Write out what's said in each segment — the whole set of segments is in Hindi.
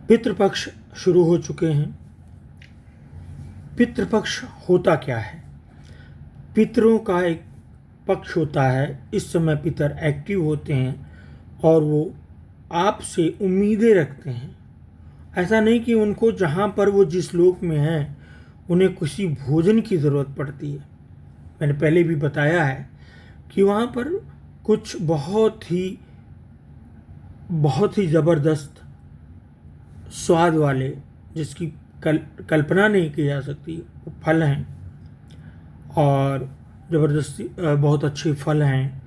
पितृपक्ष शुरू हो चुके हैं। पितृपक्ष होता क्या है? पितरों का एक पक्ष होता है, इस समय पितर एक्टिव होते हैं और वो आपसे उम्मीदें रखते हैं। ऐसा नहीं कि उनको जहाँ पर वो जिस लोक में हैं उन्हें किसी भोजन की ज़रूरत पड़ती है। मैंने पहले भी बताया है कि वहाँ पर कुछ बहुत ही ज़बरदस्त स्वाद वाले, जिसकी कल्पना नहीं की जा सकती, वो फल हैं और ज़बरदस्ती बहुत अच्छे फल हैं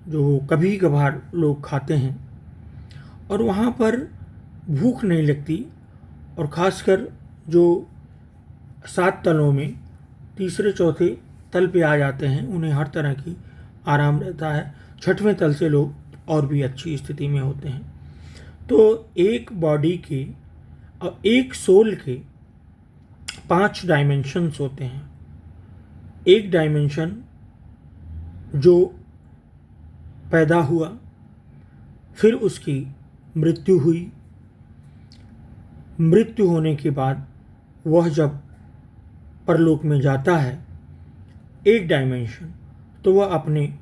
जो कभी कभार लोग खाते हैं और वहाँ पर भूख नहीं लगती। और ख़ासकर जो 7 तलों में तीसरे चौथे तल पे आ जाते हैं उन्हें हर तरह की आराम रहता है। 6वें तल से लोग और भी अच्छी स्थिति में होते हैं। तो एक बॉडी के और एक सोल के 5 डायमेंशंस होते हैं। एक डायमेंशन जो पैदा हुआ, फिर उसकी मृत्यु हुई, मृत्यु होने के बाद वह जब परलोक में जाता है, एक डायमेंशन, तो वह अपने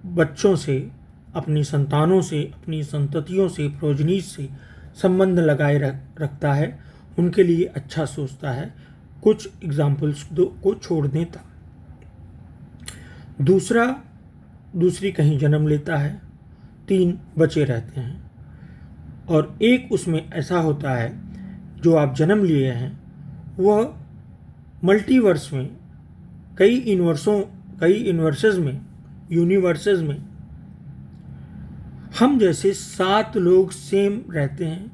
बच्चों से, अपनी संतानों से, अपनी संततियों से, प्रोजनीज से संबंध लगाए रखता है, उनके लिए अच्छा सोचता है। कुछ एग्जाम्पल्स को छोड़ दें तब दूसरी कहीं जन्म लेता है, 3 बचे रहते हैं और एक उसमें ऐसा होता है जो आप जन्म लिए हैं वह मल्टीवर्स में, कई यूनिवर्सेस में हम जैसे 7 लोग सेम रहते हैं।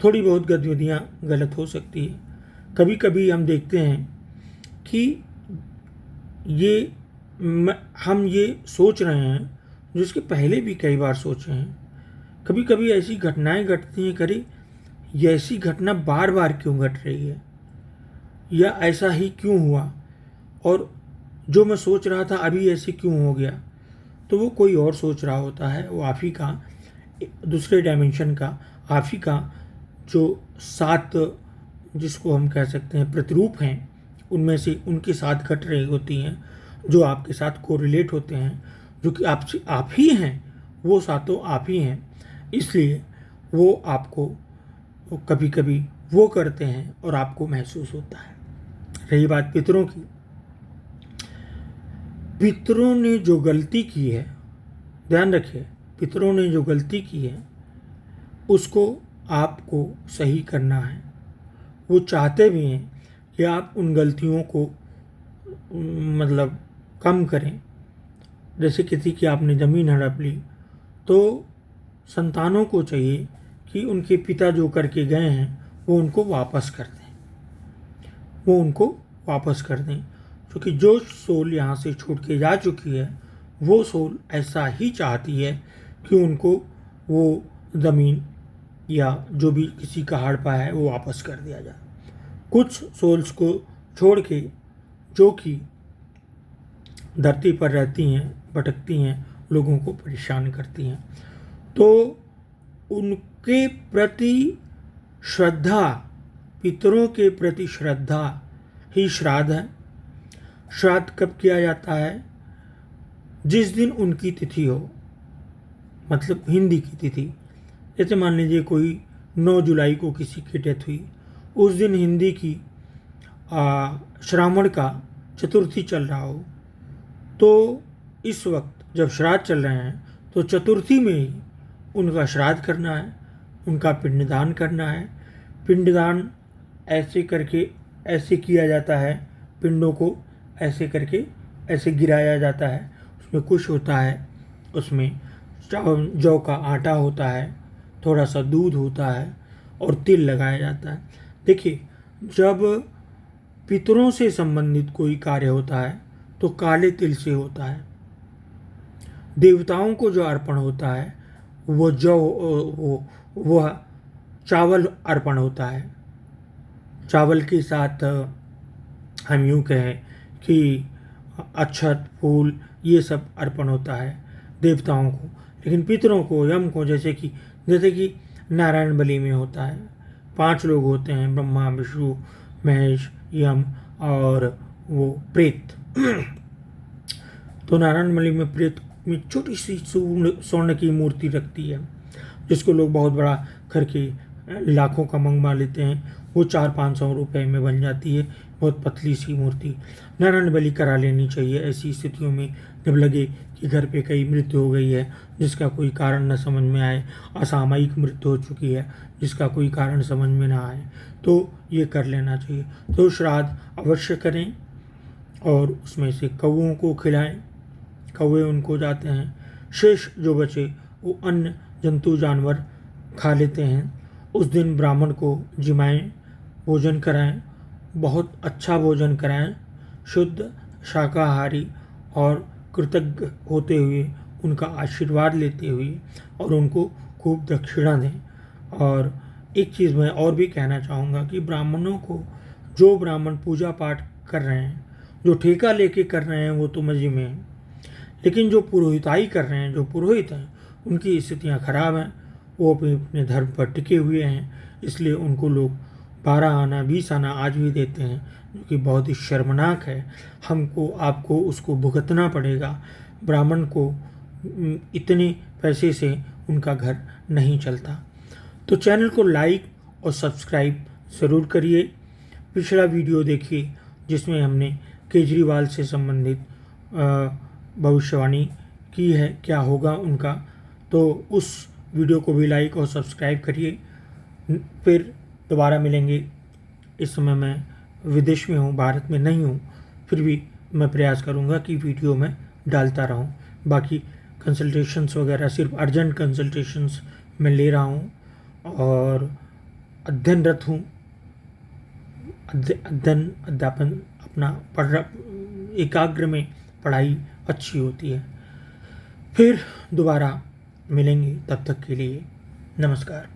थोड़ी बहुत गतिविधियाँ गलत हो सकती है। कभी कभी हम देखते हैं कि हम ये सोच रहे हैं जो इसके पहले भी कई बार सोचे हैं। कभी कभी ऐसी घटनाएं घटती हैं, करे ये ऐसी घटना बार बार क्यों घट रही है, या ऐसा ही क्यों हुआ, और जो मैं सोच रहा था अभी ऐसे क्यों हो गया। तो वो कोई और सोच रहा होता है, वो आप ही का, दूसरे डायमेंशन का, आप ही का जो 7 जिसको हम कह सकते हैं प्रतिरूप हैं, उनमें से उनके साथ घट रही होती हैं, जो आपके साथ कोरिलेट होते हैं, जो कि आपसे आप ही हैं, वो सातों आप ही हैं। इसलिए वो आपको कभी कभी वो करते हैं और आपको महसूस होता है। रही बात पितरों की, पितरों ने जो गलती की है, ध्यान रखिए, पितरों ने जो गलती की है उसको आपको सही करना है। वो चाहते भी हैं कि आप उन गलतियों को मतलब कम करें। जैसे किसी की आपने ज़मीन हड़प ली तो संतानों को चाहिए कि उनके पिता जो करके गए हैं वो उनको वापस कर दें, क्योंकि जो सोल यहाँ से छूट के जा चुकी है वो सोल ऐसा ही चाहती है कि उनको वो ज़मीन या जो भी किसी का हड़पा है वो वापस कर दिया जाए। कुछ सोल्स को छोड़ के जो कि धरती पर रहती हैं, भटकती हैं, लोगों को परेशान करती हैं, तो उनके प्रति श्रद्धा, पितरों के प्रति श्रद्धा ही श्राद्ध है। श्राद्ध कब किया जाता है? जिस दिन उनकी तिथि हो, मतलब हिंदी की तिथि। जैसे मान लीजिए कोई 9 जुलाई को किसी की डेथ हुई, उस दिन हिंदी की श्रावण का चतुर्थी चल रहा हो, तो इस वक्त जब श्राद्ध चल रहे हैं तो चतुर्थी में ही उनका श्राद्ध करना है, उनका पिंडदान करना है। पिंडदान ऐसे करके ऐसे किया जाता है, पिंडों को ऐसे करके ऐसे गिराया जाता है। उसमें कुछ होता है, उसमें जौ का आटा होता है, थोड़ा सा दूध होता है और तिल लगाया जाता है। देखिए, जब पितरों से संबंधित कोई कार्य होता है तो काले तिल से होता है। देवताओं को जो अर्पण होता है वह चावल अर्पण होता है। चावल के साथ हम यूँ कहें कि अक्षत, फूल, ये सब अर्पण होता है देवताओं को। लेकिन पितरों को, यम को, जैसे कि नारायण बलि में होता है। 5 लोग होते हैं, ब्रह्मा, विष्णु, महेश, यम और वो प्रेत। तो नारायण बलि में प्रेत में छोटी सी स्वर्ण की मूर्ति रखती है, जिसको लोग बहुत बड़ा करके लाखों का मंगवा लेते हैं। वो 400-500 रुपए में बन जाती है, बहुत पतली सी मूर्ति। नारायण बलि करा लेनी चाहिए ऐसी स्थितियों में, जब लगे कि घर पे कहीं मृत्यु हो गई है जिसका कोई कारण न समझ में आए, असामयिक मृत्यु हो चुकी है जिसका कोई कारण समझ में ना आए, तो ये कर लेना चाहिए। तो श्राद्ध अवश्य करें और उसमें से कौओं को खिलाएं, कौवे उनको जाते हैं। शेष जो बचे वो अन्य जंतु जानवर खा लेते हैं। उस दिन ब्राह्मण को जिमाएं, भोजन कराएं, बहुत अच्छा भोजन कराएं, शुद्ध शाकाहारी और कृतज्ञ होते हुए, उनका आशीर्वाद लेते हुए, और उनको खूब दक्षिणा दें। और एक चीज़ मैं और भी कहना चाहूँगा कि ब्राह्मणों को, जो ब्राह्मण पूजा पाठ कर रहे हैं, जो ठेका लेके कर रहे हैं वो तो मज़े में हैं, लेकिन जो पुरोहिताई कर रहे हैं, जो पुरोहित हैं, उनकी स्थितियाँ खराब हैं। वो अपने धर्म पर टिके हुए हैं, इसलिए उनको लोग 12 आना 20 आना आज भी देते हैं, जो कि बहुत ही शर्मनाक है। हमको आपको उसको भुगतना पड़ेगा। ब्राह्मण को इतने पैसे से उनका घर नहीं चलता। तो चैनल को लाइक और सब्सक्राइब ज़रूर करिए। पिछला वीडियो देखिए जिसमें हमने केजरीवाल से संबंधित भविष्यवाणी की है, क्या होगा उनका, तो उस वीडियो को भी लाइक और सब्सक्राइब करिए। फिर दोबारा मिलेंगे। इस समय मैं विदेश में हूँ, भारत में नहीं हूँ, फिर भी मैं प्रयास करूँगा कि वीडियो में डालता रहूँ। बाकी कंसल्टेशंस वगैरह सिर्फ अर्जेंट कंसल्टेशंस मैं ले रहा हूँ और अध्ययनरत हूँ। अध्यापन अपना पढ़ एकाग्र में पढ़ाई अच्छी होती है। फिर दोबारा मिलेंगे, तब तक के लिए नमस्कार।